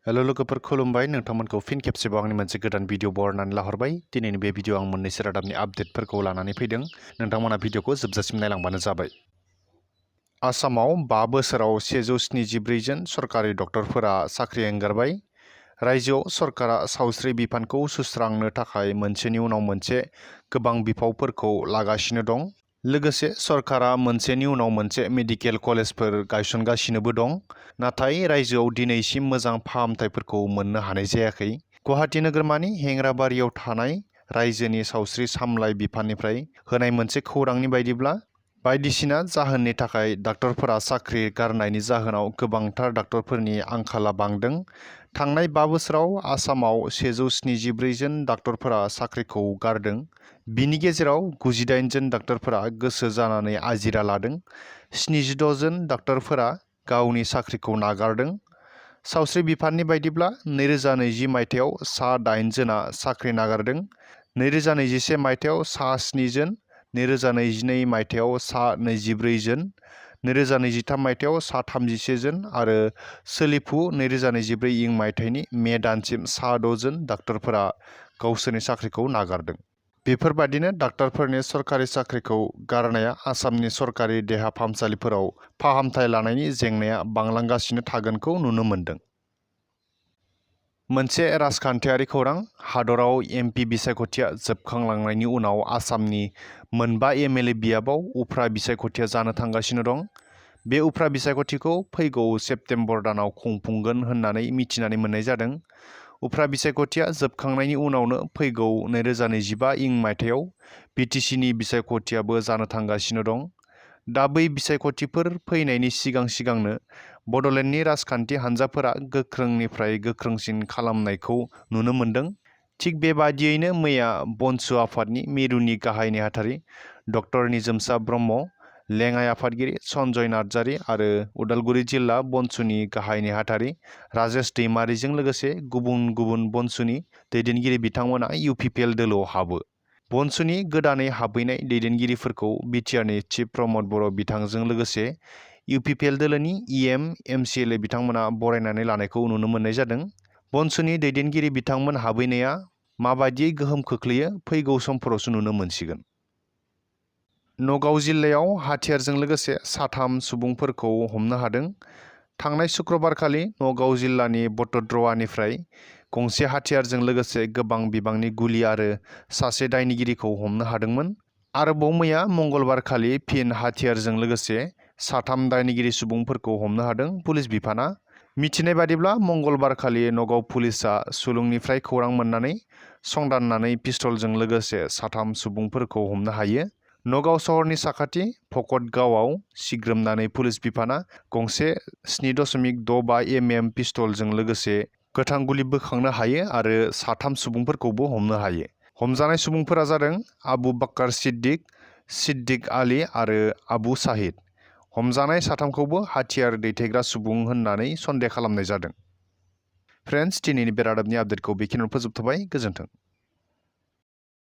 Hello लोगोफोर खुलुमबाय नोंथांमोनखौ फिन खेबसेबाव आंनि मोनसे गोदान भिडिअ बरनानै लाहरबाय। दिनैनि बे भिडिअ आं मोननैसो रादाबनि आपडेटफोरखौ लानानै फैदों। नोंथांमोना भिडिअखौ जोबजासिम नायलांबानो जाबाय। आसामाव 5 बोसोराव 174 जन सरकारि डक्टरफोरा साख्रि एंगारबाय। रायजोआव सरकारा सावस्रि बिफानखौ सुस्रांनो थाखाय मोनसेनि उनाव मोनसे गोबां बिफावफोरखौ लागासिनो दं। लोगोसे सरकारा मोनसेनि उनाव मोनसे मेडिकेल कलेजफोर गायसनगासिनोबो दं। नाथाय रायजोआव दिनैसिम मोजां फाहामथायफोरखौ मोननो हानाय जायाखै। गुवाहाटी नोगोरमानि हेंराबारियाव थानाय रायजोनि सावस्रि सामलाय बिफाननिफ्राय होनाय मोनसे खौरांनि बायदिब्ला बायदिसिना जाहोननि थाखाय डाक्टरफोरा साख्रि गारनायनि जाहोनाव गोबांथार डाक्टरफोरनि आंखाला बांदों। थांनाय 5 बोसोराव आसामाव 174 जन डाक्टरफोरा साख्रिखौ गारदों। बिनि गेजेराव 98 जन डाक्टरफोरा गोसो जानानै आजिरा लादों। 76 जन डाक्टरफोरा गावनि साख्रिखौ नागारदों। सावस्रि बिफाननि बायदिब्ला 2020 मायथाइयाव सा 8 जना साख्रि नागारदों। 2021 मायथाइयाव सा 7 जन, 2022 मायथाइयाव सा 24 जन, 2023 मायथाइयाव सा 31 जन आरो सोलिफु 2024 इं मायथाइनि मे दानसिम सा 6 जन डाक्टरफोरा गावसोरनि साख्रिखौ नागारदों। बेफोरबादिनो डाक्टरफोरनि सरकारि साख्रिखौ गारनाया आसामनि सरकारि देहा फाहामसालिफोराव फाहामथाय लानायनि जेंनाया बांलांगासिनो थागोनखौ नुनो मोन्दों। मोनसे राजखान्थियारि खौरां। हादराव एमपि बिसायख'थिया जोबखांलांनायनि उनाव आसामनि मोनबा एमएलए बियाबाव उफ्रा बिसायख'थिया जानो थांगासिनो दं। बे उफ्रा बिसायख'थिखौ फैगौ सेप्तेम्बर दानाव खुंफुंगोन होननानै मिथिनानै मोननाय जादों। उफ्रा बिसायख'थिया जोबखांनायनि उनावनो फैगौ 2025 इं मायथाइयाव बिटिसिनि बिसायख'थियाबो जानो थांगासिनो दं। दा बै बिसायख'थिफोर फैनायनि सिगांनो बड'लेण्डनि राजखान्थि हान्जाफोरा गोख्रोंनिफ्राय गोख्रोंसिन खालामनायखौ नुनो मोन्दों। थिग बेबादियैनो मैया बनसु आफादनि मिरुनि गाहाय नेहाथारि डक्टर निजोमसा ब्रह्म, लेङाइ आफादगिरि सन्जय नार्जारि आरो उदालगुरि जिल्ला बनसुनि गाहाय नेहाथारि राजेश दैमारिजों लोगोसे गुबुन गुबुन बनसुनि दैदेनगिरि बिथांमोना इउपिपिएल दोलोआव हाबो। बनसुनि गोदानै हाबहैनाय दैदेनगिरिफोरखौ बिटिआरनि चिफ प्रमद बर' बिथांजों लोगोसे इउपिपिएल दोलोनि इएम एमसिएलए बिथांमोना बरायनानै लानायखौ नुनो मोननाय जादों। बनसुनि दैदेनगिरि बिथांमोन हाबहैनाया माबायदियै गोहोम खोख्लैयो फैगौ समफोरावसो नुनो मोनसिगोन। नगाव जिल्लायाव हाथियारजों लोगोसे 3 सुबुंफोरखौ हमनो हादों। थांनाय शुक्रबारखालि नगाव जिल्लानि बटद्रवानिफ्राय गंसे हाथियारजों लोगोसे गोबां बिबांनि गुलि आरो सासे दायनिगिरिखौ हमनो हादोंमोन। आरोबाव मैया मंगलबारखालि फिन हाथियारजों लोगोसे 3 दायनिगिरि सुबुंफोरखौ हमनो हादों पुलिस बिफाना। मिथिनाय बादिब्ला मंगलबारखालि नगाव पुलिसआ सुलुंनिफ्राय खौरां मोननानै संदाननानै पिस्तलजों लोगोसे 3 सुबुंफोरखौ हमनो हायो। नगाव सहरनि साखाथि भकतगावआव सिग्रोमनानै पुलिस बिफाना गंसे 7.65 mm पिस्तलजों लोगोसे गोथां गुलि बोखांनो हायो आरो 3 सुबुंफोरखौबो हमनो हायो। हमजानाय सुबुंफोरा जादों आबु बाक्कार सिद्दिक, सिद्दिक आली आरो आबु साहिद। हमजानाय 3खौबो हाथियार दैथायग्रा सुबुं होननानै सन्देह खालामनाय जादों। फ्रेन्ड्स, दिनैनि बे रादाबनि आपडेटखौ बेखिनियावनो फोजोबथ'बाय। गोजोन्थों।